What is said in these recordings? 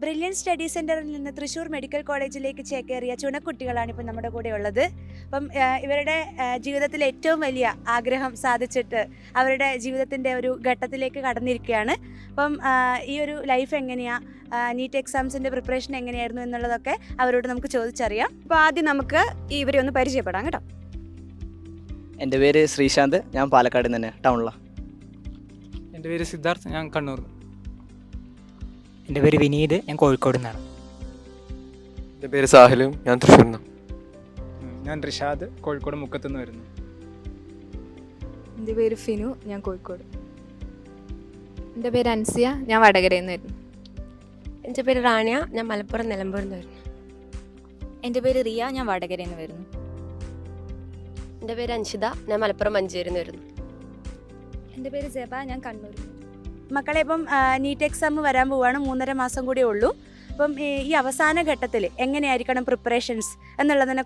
Brilliant study സെൻറ്ററിൽ നിന്ന് Thrissur medical കോളേജിലേക്ക് ചേക്കേറിയ ചുണക്കുട്ടികളാണ് ഇപ്പം നമ്മുടെ കൂടെ ഉള്ളത്. അപ്പം ഇവരുടെ ജീവിതത്തിലെ ഏറ്റവും വലിയ ആഗ്രഹം സാധിച്ചിട്ട് അവരുടെ ജീവിതത്തിൻ്റെ ഒരു ഘട്ടത്തിലേക്ക് കടന്നിരിക്കുകയാണ്. അപ്പം ഈ ഒരു ലൈഫ് എങ്ങനെയാണ്, നീറ്റ് എക്സാംസിൻ്റെ പ്രിപ്പറേഷൻ എങ്ങനെയായിരുന്നു എന്നുള്ളതൊക്കെ അവരോട് നമുക്ക് ചോദിച്ചറിയാം. അപ്പോൾ ആദ്യം നമുക്ക് ഇവരെ ഒന്ന് പരിചയപ്പെടാം കേട്ടോ. എൻ്റെ പേര് ശ്രീശാന്ത്, ഞാൻ പാലക്കാട് തന്നെ ടൗണിലാണ്. എൻ്റെ പേര് സിദ്ധാർത്ഥ്, ഞാൻ കണ്ണൂർ. എൻ്റെ പേര് വിനീത്, ഞാൻ കോഴിക്കോട് നിന്നാണ്. എൻ്റെ പേര് സാഹിലും, ഞാൻ തൃശ്ശൂരിൽ നിന്നാണ്. ഞാൻ റിഷാദ്, കോഴിക്കോട് മുക്കത്തുനിന്ന് വരുന്നു. എൻ്റെ പേര് ഫിനു, ഞാൻ കോഴിക്കോട്. എൻ്റെ പേര് അൻസിയ, ഞാൻ വടകരയിൽ നിന്ന് വരുന്നു. എൻ്റെ പേര് റാണിയ, ഞാൻ മലപ്പുറം നിലമ്പൂരിൽ നിന്ന് വരുന്നു. എൻ്റെ പേര് റിയ, ഞാൻ വടകരയിൽ നിന്ന് വരുന്നു. എൻ്റെ പേര് അൻഷിത, ഞാൻ മലപ്പുറം മഞ്ചേരിയിൽ നിന്ന് വരുന്നു. എൻ്റെ പേര് ജബ, ഞാൻ കണ്ണൂർ. മക്കളെ ഇപ്പം നീറ്റ് എക്സാം വരാൻ പോവുകയാണ്, 3.5 മാസം കൂടിയേ ഉള്ളൂ. അപ്പം ഈ അവസാന ഘട്ടത്തിൽ എങ്ങനെയായിരിക്കണം പ്രിപ്പറേഷൻസ് എന്നുള്ളതിന്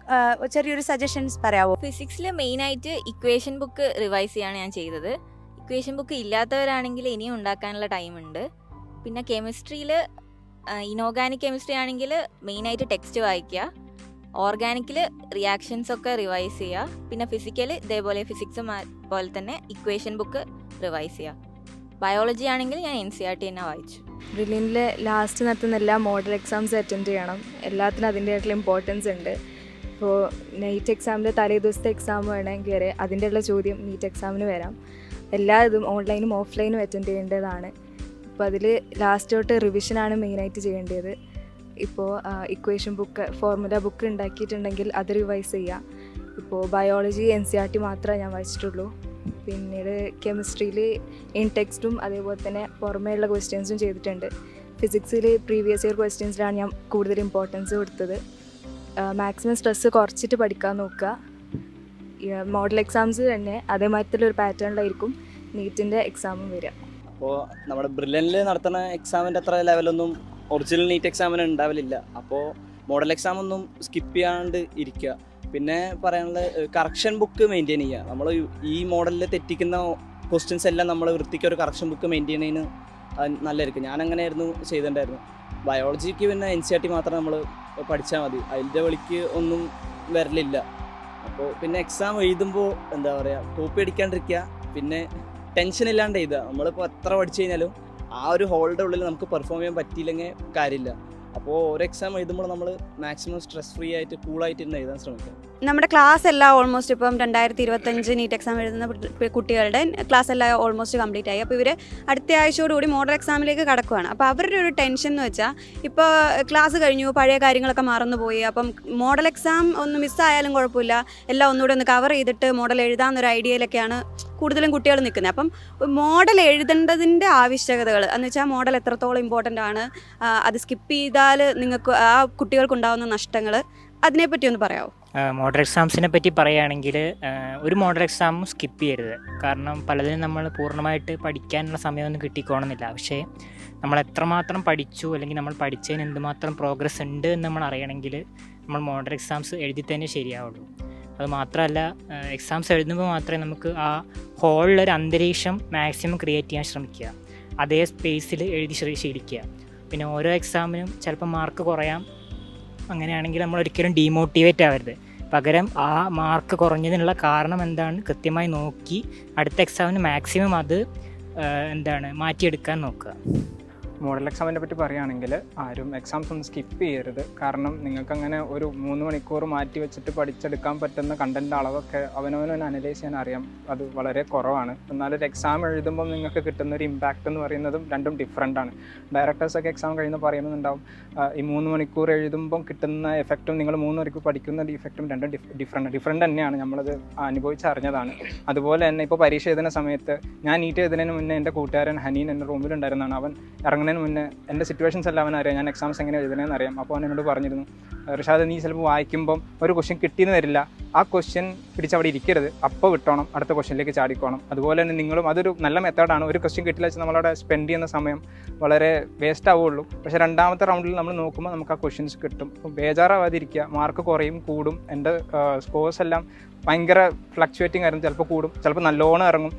ചെറിയൊരു സജഷൻസ് പറയാമോ? ഫിസിക്സിൽ മെയിനായിട്ട് ഇക്വേഷൻ ബുക്ക് റിവൈസ് ചെയ്യാണ് ഞാൻ ചെയ്തത്. ഇക്വേഷൻ ബുക്ക് ഇല്ലാത്തവരാണെങ്കിൽ ഇനിയും ഉണ്ടാക്കാനുള്ള ടൈമുണ്ട്. പിന്നെ കെമിസ്ട്രിയിൽ ഇനോർഗാനിക് കെമിസ്ട്രി ആണെങ്കിൽ മെയിനായിട്ട് ടെക്സ്റ്റ് വായിക്കുക. ഓർഗാനിക്കിൽ റിയാക്ഷൻസ് ഒക്കെ റിവൈസ് ചെയ്യുക. പിന്നെ ഫിസിക്കൽ ഇതേപോലെ ഫിസിക്സും പോലെ തന്നെ ഇക്വേഷൻ ബുക്ക് റിവൈസ് ചെയ്യുക. ബയോളജി ആണെങ്കിൽ ഞാൻ NCERT തന്നെ വായിച്ചു. ബ്രില്യനിലെ ലാസ്റ്റ് നടത്തുന്ന എല്ലാ മോഡൽ എക്സാംസ് അറ്റൻഡ് ചെയ്യണം. എല്ലാത്തിനും അതിൻ്റെതായിട്ടുള്ള ഇമ്പോർട്ടൻസ് ഉണ്ട്. ഇപ്പോൾ നീറ്റ് എക്സാമിൻ്റെ തലേ ദിവസത്തെ എക്സാം വേണമെങ്കിൽ വരെ അതിൻ്റെയുള്ള ചോദ്യം നീറ്റ് എക്സാമിന് വരാം. എല്ലാ ഇതും ഓൺലൈനും ഓഫ്ലൈനും അറ്റൻഡ് ചെയ്യേണ്ടതാണ്. ഇപ്പോൾ അതിൽ ലാസ്റ്റ് തൊട്ട് റിവിഷനാണ് മെയിനായിട്ട് ചെയ്യേണ്ടത്. ഇപ്പോൾ ഇക്വേഷൻ ബുക്ക്, ഫോർമുല ബുക്ക് ഉണ്ടാക്കിയിട്ടുണ്ടെങ്കിൽ അത് റിവൈസ് ചെയ്യുക. ഇപ്പോൾ ബയോളജി NCERT മാത്രമേ ഞാൻ വായിച്ചിട്ടുള്ളൂ. പിന്നീട് കെമിസ്ട്രിയിൽ ഇൻ ടെക്സ്റ്റും അതേപോലെ തന്നെ പുറമേയുള്ള ക്വസ്റ്റ്യൻസും ചെയ്തിട്ടുണ്ട്. ഫിസിക്സിൽ പ്രീവിയസ് ഇയർ ക്വസ്റ്റ്യൻസിലാണ് ഞാൻ കൂടുതൽ ഇമ്പോർട്ടൻസ് കൊടുത്തത്. മാക്സിമം സ്ട്രെസ്സ് കുറച്ചിട്ട് പഠിക്കാൻ നോക്കുക. മോഡൽ എക്സാംസ് തന്നെ അതേമാതിരിയുള്ളൊരു പാറ്റേണിലായിരിക്കും നീറ്റിൻ്റെ എക്സാമും വരിക. അപ്പോൾ നമ്മുടെ ബ്രില്യനിൽ നടത്തുന്ന എക്സാമിൻ്റെ അത്ര ലെവലൊന്നും ഒറിജിനൽ നീറ്റ് എക്സാമിന് ഉണ്ടാവലില്ല. അപ്പോൾ മോഡൽ എക്സാം ഒന്നും സ്കിപ്പ് ചെയ്യാണ്ട് ഇരിക്കുക. പിന്നെ പറയാനുള്ളത് കറക്ഷൻ ബുക്ക് മെയിൻറ്റെയിൻ ചെയ്യുക. നമ്മൾ ഈ മോഡലിൽ തെറ്റിക്കുന്ന ക്വസ്റ്റ്യൻസ് എല്ലാം നമ്മൾ വൃത്തിക്ക് ഒരു കറക്ഷൻ ബുക്ക് മെയിൻറ്റെയിൻ ചെയ്യുന്നത് നല്ലതായിരിക്കും. ഞാനങ്ങനെയായിരുന്നു ചെയ്തിട്ടുണ്ടായിരുന്നു. ബയോളജിക്ക് പിന്നെ NCERT മാത്രം നമ്മൾ പഠിച്ചാൽ മതി, അതിൻ്റെ വഴിക്ക് ഒന്നും വരലില്ല. അപ്പോൾ പിന്നെ എക്സാം എഴുതുമ്പോൾ എന്താ പറയുക, കോപ്പി അടിക്കാണ്ടിരിക്കുക, പിന്നെ ടെൻഷൻ ഇല്ലാണ്ട് എഴുതുക. നമ്മളിപ്പോൾ എത്ര പഠിച്ചു കഴിഞ്ഞാലും ആ ഒരു ഹോളിൻ്റെ ഉള്ളിൽ നമുക്ക് പെർഫോം ചെയ്യാൻ പറ്റിയില്ലെങ്കിൽ കാര്യമില്ല. അപ്പോൾ ഒരു എക്സാം എഴുതുമ്പോൾ നമ്മൾ മാക്സിമം സ്ട്രെസ് ഫ്രീ ആയിട്ട് കൂളായിട്ട് ഇരുന്ന് എഴുതാൻ ശ്രമിക്കുക. നമ്മുടെ ക്ലാസ് എല്ലാം ഓൾമോസ്റ്റ് ഇപ്പം 2025 നീറ്റ് എക്സാം എഴുതുന്ന കുട്ടികളുടെ ക്ലാസ് എല്ലാം ഓൾമോസ്റ്റ് കംപ്ലീറ്റ് ആയി. അപ്പോൾ ഇവർ അടുത്ത ആഴ്ചയോടുകൂടി മോഡൽ എക്സാമിലേക്ക് കടക്കുകയാണ്. അപ്പോൾ അവരുടെ ഒരു ടെൻഷൻ എന്ന് വെച്ചാൽ ഇപ്പോൾ ക്ലാസ് കഴിഞ്ഞു, പഴയ കാര്യങ്ങളൊക്കെ മറന്നുപോയി. അപ്പം മോഡൽ എക്സാം ഒന്ന് മിസ്സായാലും കുഴപ്പമില്ല, എല്ലാം ഒന്നുകൂടെ ഒന്ന് കവർ ചെയ്തിട്ട് മോഡൽ എഴുതാമെന്നൊരു ഐഡിയയിലൊക്കെയാണ് കൂടുതലും കുട്ടികൾ നിൽക്കുന്നത്. അപ്പം മോഡൽ എഴുതേണ്ടതിൻ്റെ ആവശ്യകതകൾ എന്ന് വെച്ചാൽ മോഡൽ എത്രത്തോളം ഇമ്പോർട്ടൻ്റ് ആണ്, അത് സ്കിപ്പ് ചെയ്താൽ നിങ്ങൾക്ക് ആ കുട്ടികൾക്കുണ്ടാകുന്ന നഷ്ടങ്ങൾ, അതിനെപ്പറ്റി ഒന്ന് പറയാമോ? മോഡൽ എക്സാംസിനെ പറ്റി പറയുകയാണെങ്കിൽ ഒരു മോഡൽ എക്സാമും സ്കിപ്പ് ചെയ്യരുത്. കാരണം പലതിനും നമ്മൾ പൂർണ്ണമായിട്ട് പഠിക്കാനുള്ള സമയമൊന്നും കിട്ടിക്കോണമെന്നില്ല. പക്ഷേ നമ്മൾ എത്രമാത്രം പഠിച്ചു, അല്ലെങ്കിൽ നമ്മൾ പഠിച്ചതിന് എന്തുമാത്രം പ്രോഗ്രസ് ഉണ്ട് എന്ന് നമ്മൾ അറിയണമെങ്കിൽ നമ്മൾ മോഡൽ എക്സാംസ് എഴുതി തന്നെ ശരിയാവുള്ളൂ. അത് മാത്രമല്ല, എക്സാംസ് എഴുതുമ്പോൾ മാത്രമേ നമുക്ക് ആ ഹോളിലൊരു അന്തരീക്ഷം മാക്സിമം ക്രിയേറ്റ് ചെയ്യാൻ ശ്രമിക്കുക. അതേ സ്പേസിൽ എഴുതി ശീലിക്കുക. പിന്നെ ഓരോ എക്സാമിനും ചിലപ്പോൾ മാർക്ക് കുറയാം. അങ്ങനെയാണെങ്കിൽ നമ്മൾ ഒരിക്കലും ഡീമോട്ടിവേറ്റ് ആവരുത്. പകരം ആ മാർക്ക് കുറഞ്ഞതിനുള്ള കാരണം എന്താണ് കൃത്യമായി നോക്കി അടുത്ത എക്സാമിന് മാക്സിമം അത് മാറ്റിയെടുക്കാൻ നോക്കുക. മോഡൽ എക്സാമിനെ പറ്റി പറയുകയാണെങ്കിൽ ആരും എക്സാംസ് ഒന്നും സ്കിപ്പ് ചെയ്യരുത്. കാരണം നിങ്ങൾക്കങ്ങനെ ഒരു 3 മണിക്കൂർ മാറ്റി വെച്ചിട്ട് പഠിച്ചെടുക്കാൻ പറ്റുന്ന കണ്ടൻറ്റ് അളവൊക്കെ അവനവനെ അനലൈസ് ചെയ്യാൻ അറിയാം, അത് വളരെ കുറവാണ്. എന്നാലൊരു എക്സാം എഴുതുമ്പോൾ നിങ്ങൾക്ക് കിട്ടുന്നൊരു ഇമ്പാക്റ്റ് എന്ന് പറയുന്നതും രണ്ടും ഡിഫറെൻ്റാണ്. ഡയറക്ടേഴ്സൊക്കെ എക്സാം കഴിയുമ്പോൾ പറയുന്നുണ്ടാവും, ഈ 3 മണിക്കൂർ എഴുതുമ്പം കിട്ടുന്ന എഫക്റ്റും നിങ്ങൾ 3 മണിക്കൂർ പഠിക്കുന്ന ഇഫക്റ്റും രണ്ടും ഡിഫറെൻ്റ് തന്നെയാണ്. നമ്മളത് അനുഭവിച്ചറിഞ്ഞതാണ്. അതുപോലെ തന്നെ ഇപ്പോൾ പരീക്ഷ എഴുതുന്ന സമയത്ത് ഞാൻ നീറ്റ് എഴുതുന്നതിന് മുന്നേ എൻ്റെ കൂട്ടുകാരൻ ഹനീൻ എൻ്റെ റൂമിലുണ്ടായിരുന്നതാണ്. അവൻ ഇറങ്ങുന്നതിന് മുന്നേ എൻ്റെ സിറ്റുവേഷൻസ് എല്ലാം അവനറിയാം, ഞാൻ എക്സാംസ് എങ്ങനെ എഴുതണമെന്ന് അറിയാം. അപ്പോൾ അവൻ എന്നോട് പറഞ്ഞിരുന്നു, റിഷാദ് നീ ചിലപ്പോൾ വായിക്കുമ്പം ഒരു ക്വസ്റ്റ്യൻ കിട്ടിയെന്ന് വരില്ല, ആ ക്വസ്റ്റ്യൻ പിടിച്ചവിടെ ഇരിക്കരുത്, അപ്പോൾ വിട്ടോണം, അടുത്ത ക്വസ്റ്റ്യനിലേക്ക് ചാടിക്കോണം. അതുപോലെ തന്നെ നിങ്ങളും അതൊരു നല്ല മെത്തേഡാണ്. ഒരു ക്വസ്റ്റ്യൻ കിട്ടില്ല വെച്ചാൽ നമ്മളവിടെ സ്പെൻഡ് ചെയ്യുന്ന സമയം വളരെ വേസ്റ്റ് ആവുള്ളൂ. പക്ഷേ രണ്ടാമത്തെ റൗണ്ടിൽ നമ്മൾ നോക്കുമ്പോൾ നമുക്ക് ആ ക്വസ്റ്റ്യൻസ് കിട്ടും. അപ്പോൾ ബേജാറാവാതിരിക്കുക. മാർക്ക് കുറയും കൂടും. എൻ്റെ സ്കോഴ്സ് എല്ലാം ഭയങ്കര ഫ്ലക്ച്വേറ്റിംഗ് ആയിരുന്നു. ചിലപ്പോൾ കൂടും, ചിലപ്പോൾ നല്ലോണം ഇറങ്ങും.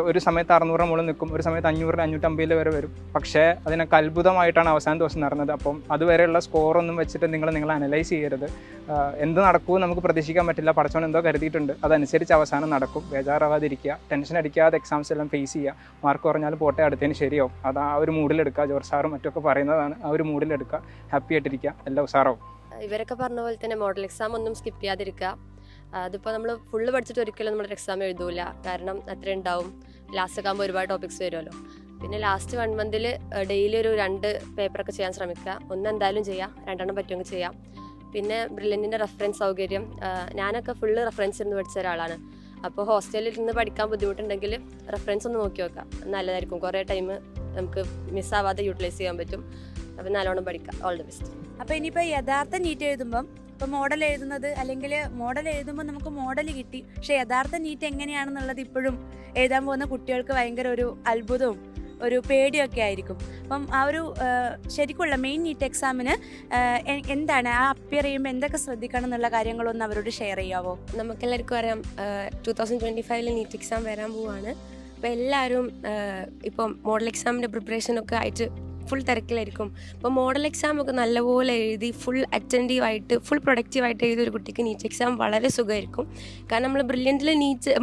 ഒരു സമയത്ത് 600 മുകളിൽ നിൽക്കും, ഒരു സമയത്ത് 500 550 വരെ വരും. പക്ഷേ അതിനൊക്കെ അത്ഭുതമായിട്ടാണ് അവസാന ദിവസം നടന്നത്. അപ്പം അതുവരെയുള്ള സ്കോറൊന്നും വെച്ചിട്ട് നിങ്ങൾ അനലൈസ് ചെയ്യരുത്. എന്ത് നടക്കുമെന്ന് നമുക്ക് പ്രതീക്ഷിക്കാൻ പറ്റില്ല. പടച്ചോൻ എന്തോ കരുതിയിട്ടുണ്ട്, അതനുസരിച്ച് അവസാനം നടക്കും. ബേജാറാവാതിരിക്കുക, ടെൻഷൻ അടിക്കാതെ എക്സാംസ് എല്ലാം ഫേസ് ചെയ്യുക. മാർക്ക് കുറഞ്ഞാലും പോട്ടെ, അടുത്തതിന് ശരിയാവും. അത് ആ ഒരു മൂഡിലെടുക്കുക. ജോർജ് സാറും മറ്റൊക്കെ പറയുന്നതാണ്, ആ ഒരു മൂഡിലെടുക്കുക. ഹാപ്പി ആയിട്ടിരിക്കുക, എല്ലാം ഉസാറാവും. ഇവരൊക്കെ പറഞ്ഞ പോലെ തന്നെ മോഡൽ എക്സാം ഒന്നും സ്കിപ്പ് ചെയ്യാതിരിക്കുക. അതിപ്പോൾ നമ്മൾ ഫുള്ള് പഠിച്ചിട്ട് ഒരിക്കലും നമ്മളൊരു എക്സാം എഴുതൂല, കാരണം അത്രയും ഉണ്ടാവും. ലാസ്റ്റ് ഒക്കെ ആകുമ്പോൾ ഒരുപാട് ടോപ്പിക്സ് വരുമല്ലോ. പിന്നെ ലാസ്റ്റ് 1 മന്തിൽ ഡെയിലി ഒരു 2 പേപ്പറൊക്കെ ചെയ്യാൻ ശ്രമിക്കുക. ഒന്ന് എന്തായാലും ചെയ്യാം, 2 പറ്റുമെങ്കിൽ ചെയ്യാം. പിന്നെ ബ്രില്യൻറ്റിൻ്റെ റെഫറൻസ് സൗകര്യം, ഞാനൊക്കെ ഫുള്ള് റെഫറൻസ് ഇരുന്ന് പഠിച്ച ഒരാളാണ്. അപ്പോൾ ഹോസ്റ്റലിൽ ഇരുന്ന് പഠിക്കാൻ ബുദ്ധിമുട്ടുണ്ടെങ്കിൽ റെഫറൻസ് ഒന്ന് നോക്കി നോക്കാം, നല്ലതായിരിക്കും. കുറേ ടൈം നമുക്ക് മിസ്സാവാതെ യൂട്ടിലൈസ് ചെയ്യാൻ പറ്റും. അപ്പോൾ നല്ലോണം പഠിക്കാം. All the best. അപ്പോൾ ഇനിയിപ്പോൾ യഥാർത്ഥ നീറ്റ് എഴുതുമ്പം ഇപ്പോൾ മോഡൽ എഴുതുന്നത്, അല്ലെങ്കിൽ മോഡൽ എഴുതുമ്പോൾ നമുക്ക് മോഡൽ കിട്ടി, പക്ഷേ യഥാർത്ഥ നീറ്റ് എങ്ങനെയാണെന്നുള്ളത് ഇപ്പോഴും എഴുതാൻ പോകുന്ന കുട്ടികൾക്ക് ഭയങ്കര ഒരു അത്ഭുതവും ഒരു പേടിയൊക്കെ ആയിരിക്കും. അപ്പം ആ ഒരു ശരിക്കുള്ള മെയിൻ നീറ്റ് എക്സാമിന് എന്താണ് ആ അപ്പിയർ ചെയ്യുമ്പോൾ എന്തൊക്കെ ശ്രദ്ധിക്കണം എന്നുള്ള കാര്യങ്ങളൊന്ന് അവരോട് ഷെയർ ചെയ്യാവോ? നമുക്കെല്ലാവർക്കും അറിയാം 2025 നീറ്റ് എക്സാം വരാൻ പോവാണ്. അപ്പോൾ എല്ലാവരും ഇപ്പം മോഡൽ എക്സാമിൻ്റെ പ്രിപ്പറേഷനൊക്കെ ആയിട്ട് ഫുൾ തിരക്കിലായിരിക്കും. അപ്പോൾ മോഡൽ എക്സാം ഒക്കെ നല്ലപോലെ എഴുതി ഫുൾ അറ്റൻറ്റീവായിട്ട് ഫുൾ പ്രൊഡക്റ്റീവായിട്ട് എഴുതിയ ഒരു കുട്ടിക്ക് നീറ്റ് എക്സാം വളരെ സുഖമായിരിക്കും. കാരണം നമ്മൾ ബ്രില്യൻറ്റിൽ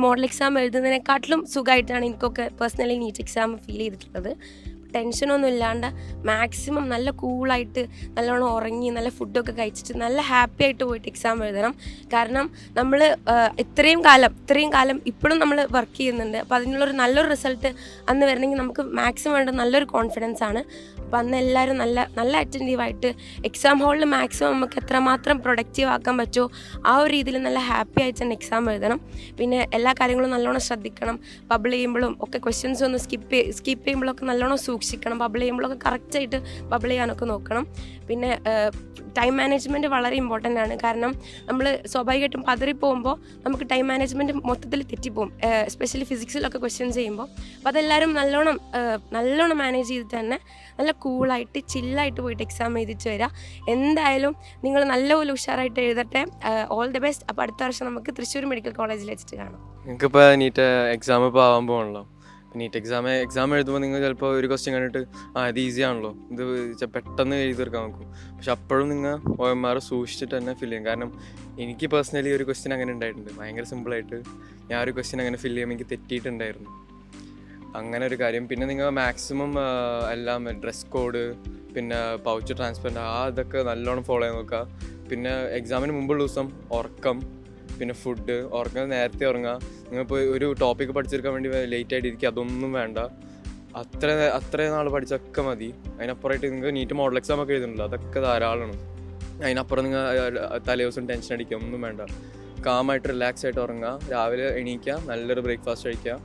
മോഡൽ എക്സാം എഴുതുന്നതിനെക്കാട്ടിലും സുഖമായിട്ടാണ് എനിക്കൊക്കെ പേഴ്സണലി നീറ്റ് എക്സാം ഫീൽ ചെയ്തിട്ടുള്ളത്. ടെൻഷനൊന്നും ഇല്ലാണ്ട് മാക്സിമം നല്ല കൂളായിട്ട് നല്ലോണം ഉറങ്ങി നല്ല ഫുഡൊക്കെ കഴിച്ചിട്ട് നല്ല ഹാപ്പി ആയിട്ട് പോയിട്ട് എക്സാം എഴുതണം. കാരണം നമ്മൾ ഇത്രയും കാലം ഇപ്പോഴും നമ്മൾ വർക്ക് ചെയ്യുന്നുണ്ട്. അപ്പോൾ അതിനുള്ളൊരു നല്ലൊരു റിസൾട്ട് അന്ന് വരണമെങ്കിൽ നമുക്ക് മാക്സിമം വേണ്ട നല്ലൊരു കോൺഫിഡൻസ് ആണ്. അപ്പോൾ അന്ന് എല്ലാവരും നല്ല അറ്റൻറ്റീവായിട്ട് എക്സാം ഹാളിൽ മാക്സിമം നമുക്ക് എത്രമാത്രം പ്രൊഡക്റ്റീവ് ആക്കാൻ പറ്റുമോ ആ ഒരു രീതിയിൽ നല്ല ഹാപ്പി ആയിട്ട് തന്നെ എക്സാം എഴുതണം. പിന്നെ എല്ലാ കാര്യങ്ങളും നല്ലോണം ശ്രദ്ധിക്കണം. ബബിൾ ചെയ്യുമ്പോഴും ഒക്കെ ക്വസ്റ്റ്യൻസ് ഒന്ന് സ്കിപ്പ് ചെയ്യുമ്പോഴൊക്കെ നല്ലോണം സൂക്ഷിക്കണം. ബബിൾ ചെയ്യുമ്പോഴൊക്കെ കറക്റ്റായിട്ട് ബബിൾ ചെയ്യാനൊക്കെ നോക്കണം. പിന്നെ ടൈം മാനേജ്മെൻറ്റ് വളരെ ഇമ്പോർട്ടൻ്റ് ആണ്. കാരണം നമ്മൾ സ്വാഭാവികമായിട്ടും പതറിപ്പോകുമ്പോൾ നമുക്ക് ടൈം മാനേജ്മെൻറ്റ് മൊത്തത്തിൽ തെറ്റിപ്പോകും, എസ്പെഷ്യലി ഫിസിക്സിലൊക്കെ ക്വസ്റ്റ്യൻസ് ചെയ്യുമ്പോൾ. അപ്പോൾ അതെല്ലാവരും നല്ലോണം മാനേജ് ചെയ്തിട്ട് തന്നെ നല്ല കൂളായിട്ട് ചില്ലായിട്ട് പോയിട്ട് എക്സാം എഴുതിച്ച് വരിക. എന്തായാലും നിങ്ങൾ നല്ലപോലെ ഉഷാറായിട്ട് എഴുതട്ടെ. All the best. അപ്പോൾ അടുത്ത വർഷം നമുക്ക് തൃശ്ശൂർ മെഡിക്കൽ കോളേജിൽ വെച്ചിട്ട് കാണാം. നിങ്ങൾക്കിപ്പോൾ നീറ്റ് എക്സാം ഇപ്പോൾ ആവാൻ പോകണല്ലോ. നീറ്റ് എക്സാം എഴുതുമ്പോൾ നിങ്ങൾ ചിലപ്പോൾ ഒരു ക്വസ്റ്റ്യൻ കണ്ടിട്ട് ഇത് ഈസി ആണല്ലോ, ഇത് പെട്ടെന്ന് എഴുതി തീർക്കാൻ നോക്കും. പക്ഷെ അപ്പോഴും നിങ്ങൾ OMR സൂക്ഷിച്ചിട്ട് തന്നെ ഫില്ല് ചെയ്യും. കാരണം എനിക്ക് പേഴ്സണലി ഒരു ക്വസ്റ്റ്യൻ അങ്ങനെ ഉണ്ടായിട്ടുണ്ട്, ഭയങ്കര സിമ്പിളായിട്ട് ഞാൻ ഒരു ക്വസ്റ്റ്യൻ അങ്ങനെ ഫില്ല് ചെയ്യുമ്പോൾ എനിക്ക് തെറ്റിയിട്ടുണ്ടായിരുന്നു. അങ്ങനെ ഒരു കാര്യം. പിന്നെ നിങ്ങൾ മാക്സിമം എല്ലാം ഡ്രസ് കോഡ്, പിന്നെ പൗച്ച് ട്രാൻസ്പെറൻറ്റ് ഇതൊക്കെ നല്ലോണം ഫോളോ ചെയ്യാൻ നോക്കുക. പിന്നെ എക്സാമിന് മുമ്പുള്ള ദിവസം ഉറക്കം, പിന്നെ ഫുഡ്, നേരത്തെ ഉറങ്ങുക. നിങ്ങളിപ്പോൾ ഒരു ടോപ്പിക്ക് പഠിച്ചെടുക്കാൻ വേണ്ടി ലേറ്റ് ആയിട്ട് ഇരിക്കുക, അതൊന്നും വേണ്ട. അത്രയും നാൾ പഠിച്ചൊക്കെ മതി. അതിനപ്പുറമായിട്ട് നിങ്ങൾക്ക് നീറ്റ് മോഡൽ എക്സാം ഒക്കെ എഴുതുന്നുണ്ടല്ലോ, അതൊക്കെ ധാരാളമാണ്. അതിനപ്പുറം നിങ്ങൾ തലേ ദിവസം ടെൻഷൻ അടിക്കുക ഒന്നും വേണ്ട. കാമായിട്ട് റിലാക്സ് ആയിട്ട് ഉറങ്ങുക, രാവിലെ എണീക്കുക, നല്ലൊരു ബ്രേക്ക്ഫാസ്റ്റ് കഴിക്കുക,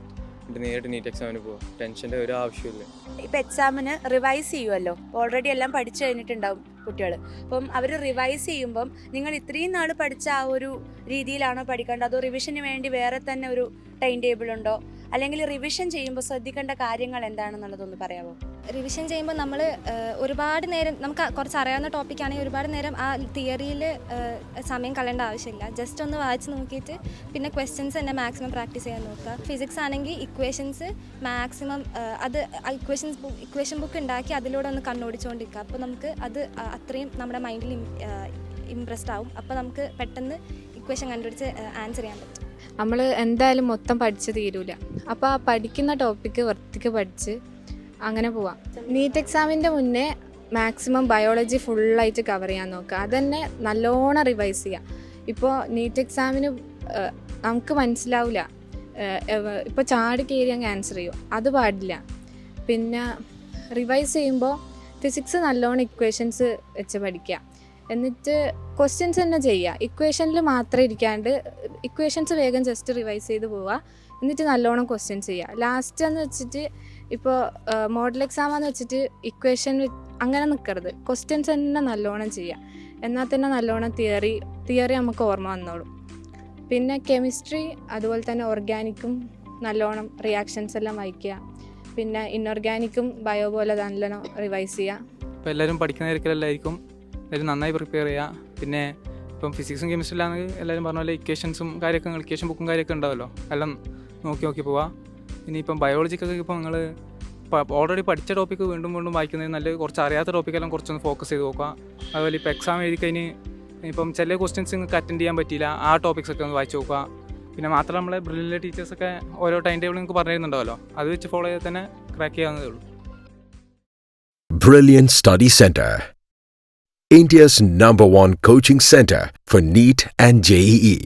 എന്നിട്ട് നേരിട്ട് നീറ്റ് എക്സാമിന് പോവുക. ടെൻഷൻ്റെ ഒരു ആവശ്യമില്ല. ഇപ്പം എക്സാമിന് റിവൈസ് ചെയ്യുമല്ലോ, ഓൾറെഡി എല്ലാം പഠിച്ചു കഴിഞ്ഞിട്ടുണ്ടാവും കുട്ടികൾ. അപ്പം അവർ റിവൈസ് ചെയ്യുമ്പം നിങ്ങൾ ഇത്രയും നാൾ പഠിച്ച ആ ഒരു രീതിയിലാണോ പഠിക്കേണ്ടത്, അതോ റിവിഷന് വേണ്ടി വേറെ തന്നെ ഒരു ടൈം ടേബിൾ ഉണ്ടോ, അല്ലെങ്കിൽ റിവിഷൻ ചെയ്യുമ്പോൾ ശ്രദ്ധിക്കേണ്ട കാര്യങ്ങൾ എന്താണെന്നുള്ളതൊന്ന് പറയാമോ? റിവിഷൻ ചെയ്യുമ്പോൾ നമ്മൾ ഒരുപാട് നേരം നമുക്ക് കുറച്ച് അറിയാവുന്ന ടോപ്പിക്കാണെങ്കിൽ ഒരുപാട് നേരം ആ തിയറിയിൽ സമയം കളയേണ്ട ആവശ്യമില്ല. ജസ്റ്റ് ഒന്ന് വായിച്ച് നോക്കിയിട്ട് പിന്നെ ക്വസ്റ്റ്യൻസ് തന്നെ മാക്സിമം പ്രാക്ടീസ് ചെയ്യാൻ നോക്കുക. ഫിസിക്സ് ആണെങ്കിൽ ഇക്വേഷൻസ് മാക്സിമം അത് ഇക്വേഷൻ ബുക്ക് ഉണ്ടാക്കി അതിലൂടെ ഒന്ന് കണ്ണോടിച്ചുകൊണ്ടിരിക്കുക. അപ്പോൾ നമുക്ക് അത് അത്രയും നമ്മുടെ മൈൻഡിൽ ഇംപ്രസ്ഡ് ആവും. അപ്പോൾ നമുക്ക് പെട്ടെന്ന് ഇക്വേഷൻ കണ്ടുപിടിച്ച് ആൻസർ ചെയ്യാൻ പറ്റും. നമ്മൾ എന്തായാലും മൊത്തം പഠിച്ച് തീരൂല. അപ്പോൾ ആ പഠിക്കുന്ന ടോപ്പിക്ക് വൃത്തിക്ക് പഠിച്ച് അങ്ങനെ പോവാം. നീറ്റ് എക്സാമിൻ്റെ മുന്നേ മാക്സിമം ബയോളജി ഫുള്ളായിട്ട് കവർ ചെയ്യാൻ നോക്കുക. അതന്നെ നല്ലോണം റിവൈസ് ചെയ്യുക. ഇപ്പോൾ നീറ്റ് എക്സാമിന് നമുക്ക് മനസ്സിലാവില്ല, ഇപ്പോൾ ചാടി കയറി അങ്ങ് ആൻസർ ചെയ്യും, അത് പാടില്ല. പിന്നെ റിവൈസ് ചെയ്യുമ്പോൾ ഫിസിക്സ് നല്ലോണം ഇക്വേഷൻസ് വെച്ച് പഠിക്കുക. എന്നിട്ട് ക്വസ്റ്റ്യൻസ് തന്നെ ചെയ്യുക. ഇക്വേഷനിൽ മാത്രം ഇരിക്കാണ്ട് ഇക്വേഷൻസ് വേഗം ജസ്റ്റ് റിവൈസ് ചെയ്ത് പോവുക. എന്നിട്ട് നല്ലോണം ക്വസ്റ്റ്യൻസ് ചെയ്യുക. ലാസ്റ്റ് എന്ന് വെച്ചിട്ട് ഇപ്പോൾ മോഡൽ എക്സാമാന്ന് വെച്ചിട്ട് ഇക്വേഷൻ അങ്ങനെ നിൽക്കരുത്. ക്വസ്റ്റ്യൻസ് തന്നെ നല്ലോണം ചെയ്യുക. എന്നാൽ തന്നെ നല്ലോണം തിയറി നമുക്ക് ഓർമ്മ വന്നോളും. പിന്നെ കെമിസ്ട്രി അതുപോലെ തന്നെ ഓർഗാനിക്കും നല്ലോണം റിയാക്ഷൻസ് എല്ലാം വായിക്കുക. പിന്നെ ഇൻഓർഗാനിക്കും ബയോ പോലെ നല്ലോണം റിവൈസ് ചെയ്യുക. ഇപ്പോൾ എല്ലാവരും പഠിക്കുന്ന തിരക്കിലെല്ലായിരിക്കും, എല്ലാവരും നന്നായി പ്രിപ്പയർ ചെയ്യുക. പിന്നെ ഇപ്പം ഫിസിക്സും കെമിസ്ട്രിയിലാണെങ്കിൽ എല്ലാവരും പറഞ്ഞ പോലെ ഇക്വേഷൻസും കാര്യമൊക്കെ ഇക്വേഷൻ ബുക്കും കാര്യമൊക്കെ ഉണ്ടാവുമല്ലോ, എല്ലാം നോക്കി പോവുക. ഇനിയിപ്പം ബയോളജിക്കൊക്കെ ഇപ്പോൾ നിങ്ങൾ ഓൾറെഡി പഠിച്ച ടോപ്പിക്ക് വീണ്ടും വീണ്ടും വായിക്കുന്നതിന് നല്ല കുറച്ച് അറിയാത്ത ടോപ്പിക്കെല്ലാം കുറച്ചൊന്ന് ഫോക്കസ് ചെയ്ത് നോക്കുക. അതുപോലെ ഇപ്പോൾ എക്സാം എഴുതി കഴിഞ്ഞ് ഇപ്പം ചില ക്വസ്റ്റ്യൻസ് നിങ്ങൾക്ക് അറ്റൻഡ് ചെയ്യാൻ പറ്റിയില്ല, ആ ടോപ്പിക്സ് ഒക്കെ ഒന്ന് വായിച്ച് നോക്കുക. പിന്നെ മാത്രമല്ല നമ്മളെ ബ്രില്യൻ്റ് ടീച്ചേഴ്സൊക്കെ ഓരോ ടൈം ടേബിൾ നിങ്ങൾക്ക് പറഞ്ഞു തരുന്നുണ്ടാവല്ലോ, അത് വെച്ച് ഫോളോ ചെയ്താൽ തന്നെ ക്രാക്ക് ചെയ്യാവുന്നതേ ഉള്ളൂ. Brilliant Study Center, India's #1 coaching center for NEET and JEE.